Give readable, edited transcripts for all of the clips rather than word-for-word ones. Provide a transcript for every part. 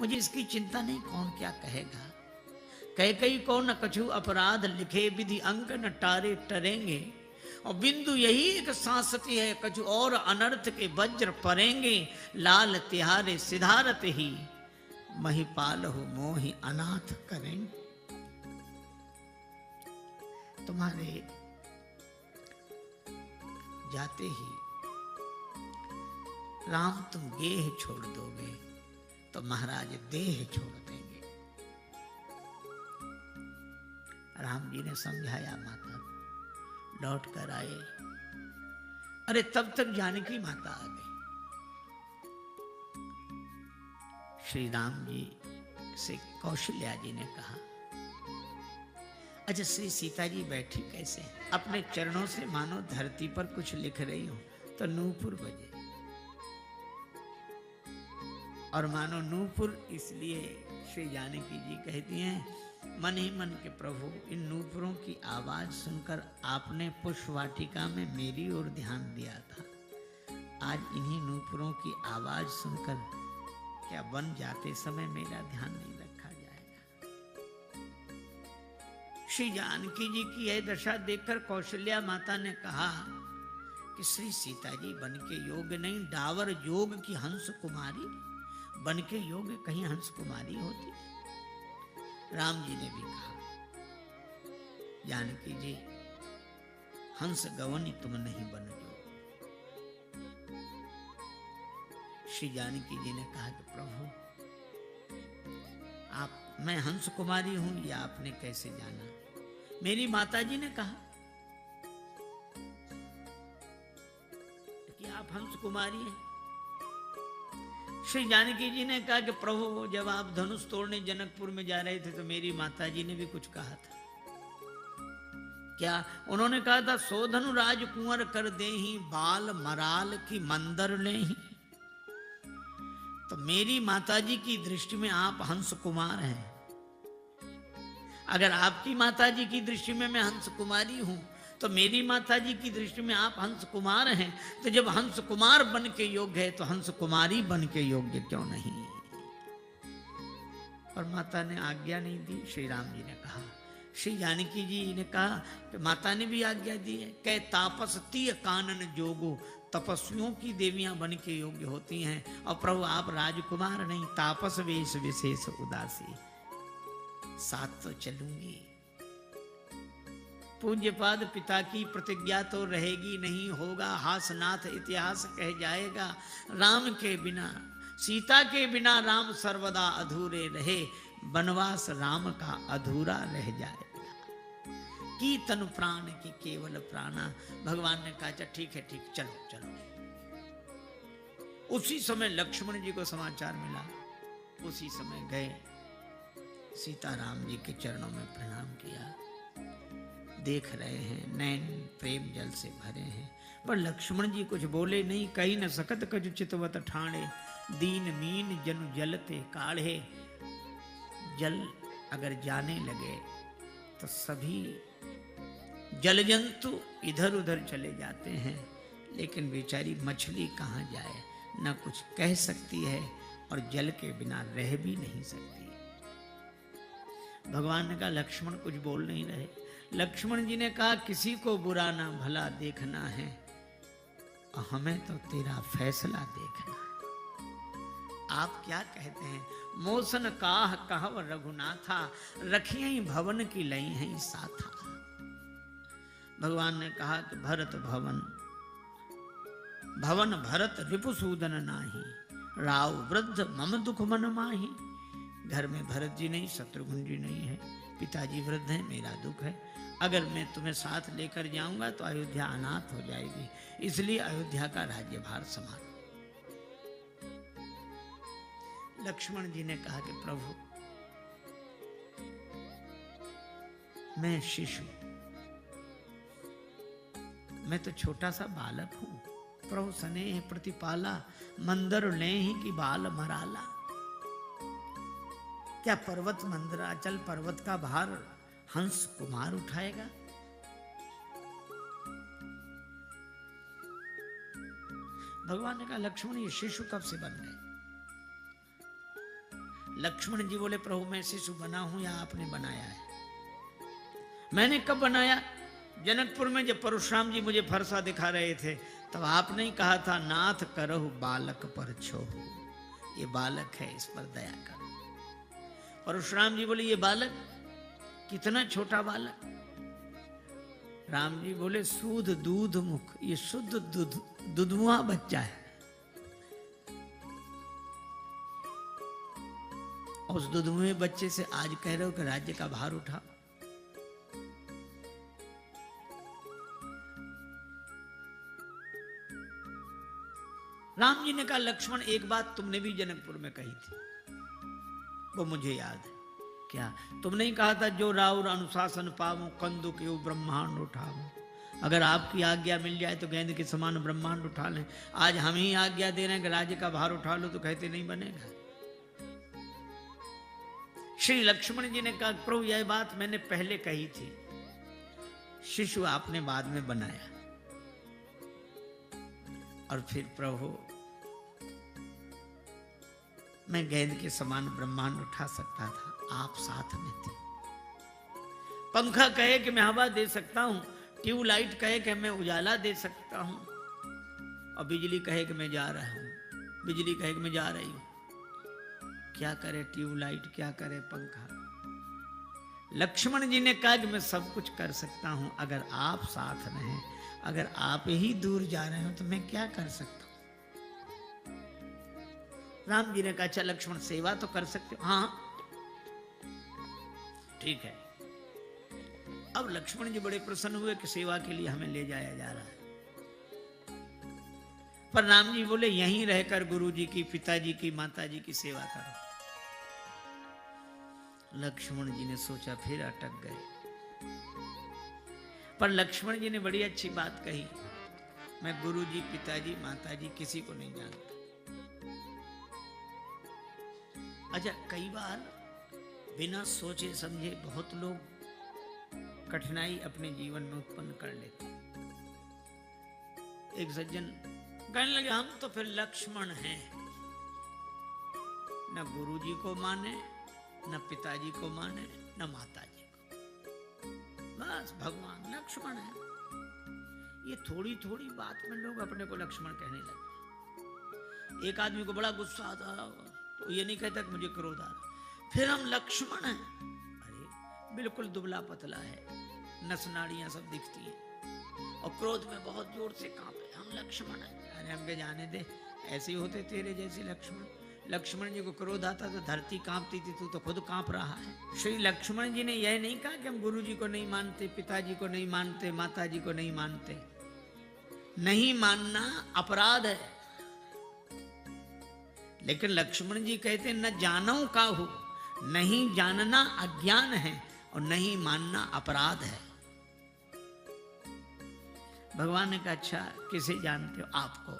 मुझे इसकी चिंता नहीं, कौन क्या कहेगा। कई को न कछु अपराध लिखे, विधि अंक न टारे टरेंगे। और बिंदु यही एक सांसती है, कछु और अनर्थ के वज्र परेंगे। लाल तिहारे सिधारत ही, महिपाल हो मोहि अनाथ करेंगे। तुम्हारे जाते ही राम तुम गेह छोड़ दोगे तो महाराज देह छोड़ देंगे। राम जी ने समझाया माता को, लौट कर आए। अरे तब तक जानकी माता आ गई। श्री राम जी से कौशल्या जी ने कहा, अच्छा श्री सीता जी बैठी कैसे? अपने चरणों से मानो धरती पर कुछ लिख रही हूं तो नूपुर बजे, और मानो नूपुर इसलिए श्री जानकी जी कहती हैं, मन ही मन के प्रभु इन नूपुरों की आवाज सुनकर आपने पुष्प वाटिका में मेरी ओर ध्यान दिया था, आज इन्हीं नूपुरों की आवाज सुनकर क्या वन जाते समय मेरा ध्यान नहीं रखा जाएगा? श्री जानकी जी की यह दशा देखकर कौशल्या माता ने कहा कि श्री सीता जी बन के योग्य नहीं, डावर जोग की हंस कुमारी, बन के योग्य कहीं हंस कुमारी होती। राम जी ने भी कहा, जानकी जी हंस गवनी तुम नहीं बन जो। श्री जानकी जी ने कहा कि प्रभु आप, मैं हंस कुमारी हूं या आपने कैसे जाना? मेरी माता जी ने कहा कि आप हंस कुमारी हैं। श्री जानकी जी ने कहा कि प्रभु जब आप धनुष तोड़ने जनकपुर में जा रहे थे तो मेरी माता जी ने भी कुछ कहा था। क्या उन्होंने कहा था, सो धनु राज कुंवर कर देहि, बाल मराल की मंदर नहीं। तो मेरी माताजी की दृष्टि में आप हंस कुमार हैं। अगर आपकी माताजी की दृष्टि में मैं हंस कुमारी हूं तो मेरी माताजी की दृष्टि में आप हंस कुमार हैं। तो जब हंस कुमार बन के योग्य है तो हंस कुमारी बन के योग्य क्यों नहीं? और माता ने आज्ञा नहीं दी। श्री राम जी ने कहा, श्री जानकी जी ने कहा कि माता ने भी आज्ञा दी है, कह तापस तीय कानन जोगो, तपस्वियों की देवियां बन के योग्य होती हैं। और प्रभु आप राजकुमार नहीं, तापस वेश विशेष उदासी, साथ तो चलूंगी। पूज्यपाद पिता की प्रतिज्ञा तो रहेगी नहीं, होगा हासनाथ इतिहास कह जाएगा। राम के बिना, सीता के बिना राम सर्वदा अधूरे रहे, वनवास राम का अधूरा रह जाएगा। की तनु प्राण की केवल प्राणा। भगवान ने कहा ठीक है ठीक, चलो चलो। उसी समय लक्ष्मण जी को समाचार मिला, उसी समय गए, सीताराम जी के चरणों में प्रणाम किया। देख रहे हैं नैन प्रेम जल से भरे हैं, पर लक्ष्मण जी कुछ बोले नहीं। कही न सकत कछु चितवत ठाणे, दीन मीन जनु जलते काढ़े। जल अगर जाने लगे तो सभी जल जंतु इधर उधर चले जाते हैं, लेकिन बेचारी मछली कहाँ जाए, न कुछ कह सकती है और जल के बिना रह भी नहीं सकती। भगवान ने कहा लक्ष्मण कुछ बोल नहीं रहे। लक्ष्मण जी ने कहा किसी को बुरा ना भला देखना है, हमें तो तेरा फैसला देखना है। आप क्या कहते हैं? मोसन काह कहव रघुनाथा, रखिए भवन की लई है साथा। भगवान ने कहा कि भरत भवन, भवन भरत रिपुसूदन नाही, राव वृद्ध मम दुख मन माही। घर में भरत जी नहीं, शत्रुघ्न जी नहीं है, पिताजी वृद्ध हैं, मेरा दुख है। अगर मैं तुम्हें साथ लेकर जाऊंगा तो अयोध्या अनाथ हो जाएगी, इसलिए अयोध्या का राज्यभार संभालो। लक्ष्मण जी ने कहा कि प्रभु मैं शिशु, मैं तो छोटा सा बालक हूं। प्रभु स्नेह प्रतिपाला, मंदर ले ही की बाल मराला। क्या पर्वत मंदराचल पर्वत का भार हंस कुमार उठाएगा? भगवान ने कहा लक्ष्मण ये शिशु कब से बन गए? लक्ष्मण जी बोले प्रभु मैं शिशु बना हूं या आपने बनाया है? मैंने कब बनाया? जनकपुर में जब परशुराम जी मुझे फरसा दिखा रहे थे तब आपने ही कहा था नाथ करहु बालक पर छोहु, ये बालक है इस पर दया करो। परशुराम जी बोले ये बालक कितना छोटा बालक? राम जी बोले सूद दूध मुख, ये शुद्ध दुधुआ बच्चा है। उस दुधुए बच्चे से आज कह रहे हो कि राज्य का भार उठा। राम जी ने कहा लक्ष्मण एक बात तुमने भी जनकपुर में कही थी, वो मुझे याद है। क्या? तुमने ही कहा था जो राउर अनुशासन पावो कंदु के ब्रह्मांड उठाओ। अगर आपकी आज्ञा मिल जाए तो गेंद के समान ब्रह्मांड उठा लें। आज हम ही आज्ञा दे रहे हैं कि राज्य का भार उठा लो तो कहते नहीं बनेगा। श्री लक्ष्मण जी ने कहा प्रभु यह बात मैंने पहले कही थी, शिशु आपने बाद में बनाया। और फिर प्रभु मैं गेंद के समान ब्रह्मांड उठा सकता था, आप साथ में थे। पंखा कहे कि मैं हवा दे सकता हूं, ट्यूबलाइट कहे कि मैं उजाला दे सकता हूं, और बिजली कहे कि मैं जा रहा हूं, बिजली कहे कि मैं जा रही हूं। क्या करे ट्यूबलाइट, क्या करे पंखा? लक्ष्मण जी ने कहा कि मैं सब कुछ कर सकता हूं अगर आप साथ रहें। अगर आप ही दूर जा रहे हो तो मैं क्या कर सकता हूं? राम जी ने कहा अच्छा लक्ष्मण सेवा तो कर सकते हो। हाँ ठीक है। अब लक्ष्मण जी बड़े प्रसन्न हुए कि सेवा के लिए हमें ले जाया जा रहा है। पर राम जी बोले यहीं रहकर गुरु जी की, पिताजी की, माताजी की सेवा करो। लक्ष्मण जी ने सोचा, फिर अटक गए। पर लक्ष्मण जी ने बड़ी अच्छी बात कही, मैं गुरु जी, पिताजी, माताजी किसी को नहीं जानता। अच्छा, कई बार बिना सोचे समझे बहुत लोग कठिनाई अपने जीवन में उत्पन्न कर लेते। एक सज्जन कहने लगे हम तो फिर लक्ष्मण हैं, न गुरु जी को माने, न पिताजी को माने, न माताजी को, बस भगवान लक्ष्मण है। ये थोड़ी थोड़ी बात में लोग अपने को लक्ष्मण कहने लगते। एक आदमी को बड़ा गुस्सा आता तो ये नहीं कहता कि मुझे क्रोध आ रहा, फिर हम लक्ष्मण हैं। अरे बिल्कुल दुबला पतला है, नस नाड़ियां सब दिखती हैं और क्रोध में बहुत जोर से कांपे, हम लक्ष्मण हैं। अरे हमके जाने दे, ऐसे ही होते तेरे जैसे लक्ष्मण। लक्ष्मण जी को क्रोध आता तो धरती कांपती थी, तू तो खुद कांप रहा है। श्री लक्ष्मण जी ने यह नहीं कहा कि हम गुरु जी को नहीं मानते, पिताजी को नहीं मानते, माताजी को नहीं मानते। नहीं मानना अपराध है, लेकिन लक्ष्मण जी कहते न जानो काहू, नहीं जानना अज्ञान है और नहीं मानना अपराध है। भगवान ने कहा अच्छा किसे जानते हो? आपको।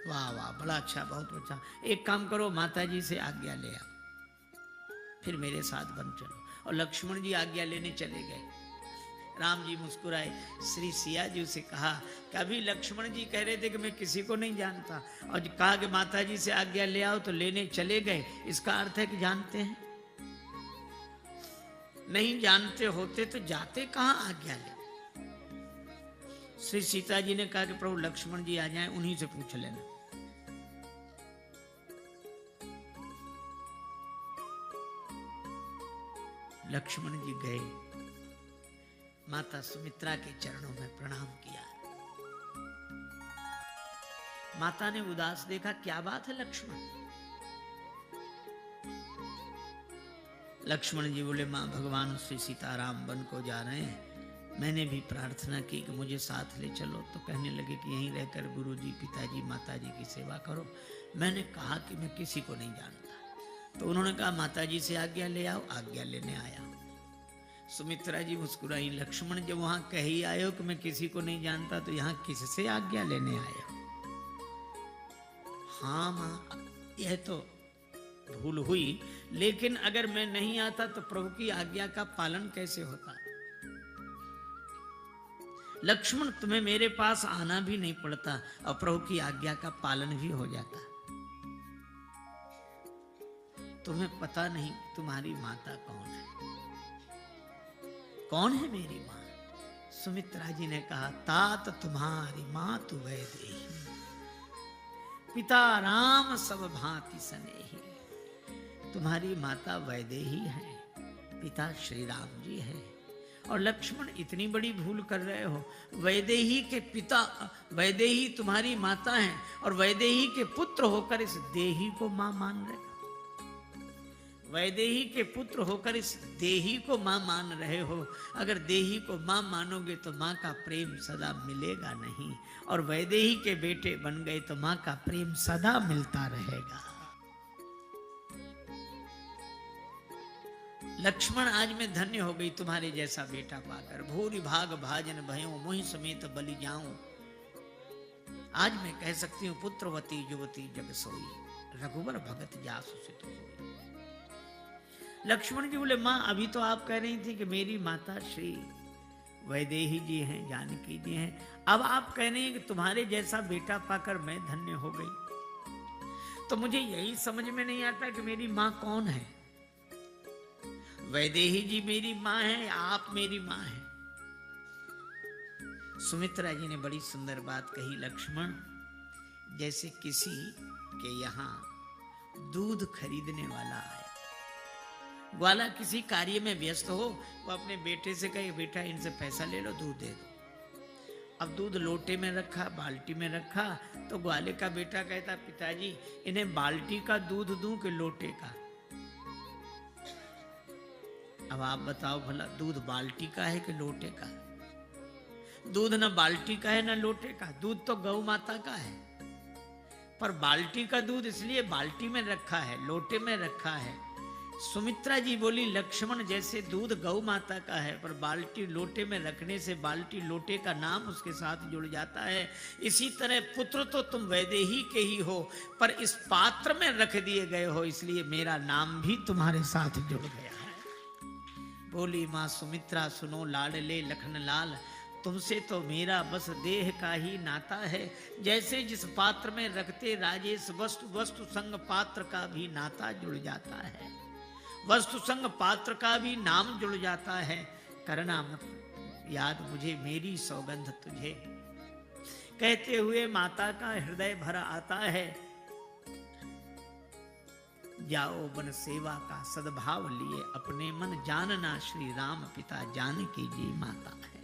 वाह वाह, बड़ा अच्छा, बहुत अच्छा। एक काम करो, माताजी से आज्ञा ले आओ, फिर मेरे साथ बन चलो। और लक्ष्मण जी आज्ञा लेने चले गए। राम जी मुस्कुराए, श्री सिया जी से कहा कि अभी लक्ष्मण जी कह रहे थे कि मैं किसी को नहीं जानता, और कहा कि माताजी से आज्ञा ले आओ तो लेने चले गए। इसका अर्थ है कि जानते हैं। नहीं जानते होते तो जाते कहां आज्ञा ले। श्री सीता जी ने कहा कि प्रभु लक्ष्मण जी आ जाएं, उन्हीं से पूछ लेना। लक्ष्मण जी गए, माता सुमित्रा के चरणों में प्रणाम किया। माता ने उदास देखा, क्या बात है लक्ष्मण? लक्ष्मण जी बोले मां भगवान श्री सीताराम वन को जा रहे हैं, मैंने भी प्रार्थना की कि मुझे साथ ले चलो, तो कहने लगे कि यहीं रहकर गुरुजी, पिताजी, माताजी की सेवा करो। मैंने कहा कि मैं किसी को नहीं जानता, तो उन्होंने कहा माताजी से आज्ञा ले आओ। आज्ञा लेने आया। सुमित्रा जी मुस्कुराई, लक्ष्मण जब वहां कही आए हो कि मैं किसी को नहीं जानता, तो यहाँ किससे आज्ञा लेने आए हो? हाँ मां, यह तो भूल हुई, लेकिन अगर मैं नहीं आता तो प्रभु की आज्ञा का पालन कैसे होता? लक्ष्मण तुम्हें मेरे पास आना भी नहीं पड़ता और प्रभु की आज्ञा का पालन भी हो जाता। तुम्हें पता नहीं तुम्हारी माता कौन है? कौन है मेरी माँ? सुमित्रा जी ने कहा, तात तुम्हारी माँ तु वैदेही, पिता राम सब भांति सनेही। तुम्हारी माता वैदेही है, पिता श्री राम जी है। और लक्ष्मण इतनी बड़ी भूल कर रहे हो। वैदेही के पिता, वैदेही तुम्हारी माता है और वैदेही के पुत्र होकर इस देही को मां मान रहे हो। वैदेही के पुत्र होकर इस देही को मां मान रहे हो। अगर देही को मां मानोगे तो मां का प्रेम सदा मिलेगा नहीं, और वैदेही के बेटे बन गए तो मां का प्रेम सदा मिलता रहेगा। लक्ष्मण, आज मैं धन्य हो गई तुम्हारे जैसा बेटा पाकर। भूरि भाग भाजन भयो, मोहि समेत बलि जाऊं। आज मैं कह सकती हूँ, पुत्रवती युवती जग सोई, रघुवर भगत जासु सित होई। लक्ष्मण जी बोले, माँ अभी तो आप कह रही थी कि मेरी माता श्री वैदेही जी हैं, जानकी जी हैं, अब आप कह रहे हैं कि तुम्हारे जैसा बेटा पाकर मैं धन्य हो गई। तो मुझे यही समझ में नहीं आता कि मेरी माँ कौन है। वैदेही जी मेरी माँ है या आप मेरी माँ है? सुमित्रा जी ने बड़ी सुंदर बात कही, लक्ष्मण, जैसे किसी के यहाँ दूध खरीदने वाला आए, ग्वाला किसी कार्य में व्यस्त हो, वो अपने बेटे से कहे, बेटा इनसे पैसा ले लो, दूध दे दो। अब दूध लोटे में रखा, बाल्टी में रखा, तो ग्वाले का बेटा कहता, पिताजी इन्हें बाल्टी का दूध दूं कि लोटे का? अब आप बताओ भला, दूध बाल्टी का है कि लोटे का? दूध न बाल्टी का है न लोटे का, दूध तो गौ माता का है। पर बाल्टी का दूध इसलिए बाल्टी में रखा है, लोटे में रखा है। सुमित्रा जी बोली, लक्ष्मण, जैसे दूध गौ माता का है पर बाल्टी लोटे में रखने से बाल्टी लोटे का नाम उसके साथ जुड़ जाता है, इसी तरह पुत्र तो तुम वैदेही के ही हो, पर इस पात्र में रख दिए गए हो, इसलिए मेरा नाम भी तुम्हारे साथ जुड़ गया है। बोली माँ सुमित्रा, सुनो लाडले लखन लाल, तुमसे तो मेरा बस देह का ही नाता है। जैसे जिस पात्र में रखते राजेश वस्तु, वस्तु संग पात्र का भी नाता जुड़ जाता है, वस्तु संग पात्र का भी नाम जुड़ जाता है। करना मत याद मुझे मेरी सौगंध तुझे। कहते हुए माता का हृदय भरा आता है। जाओ बन सेवा का सद्भाव लिए, अपने मन जानना श्री राम पिता जानकी जी माता है।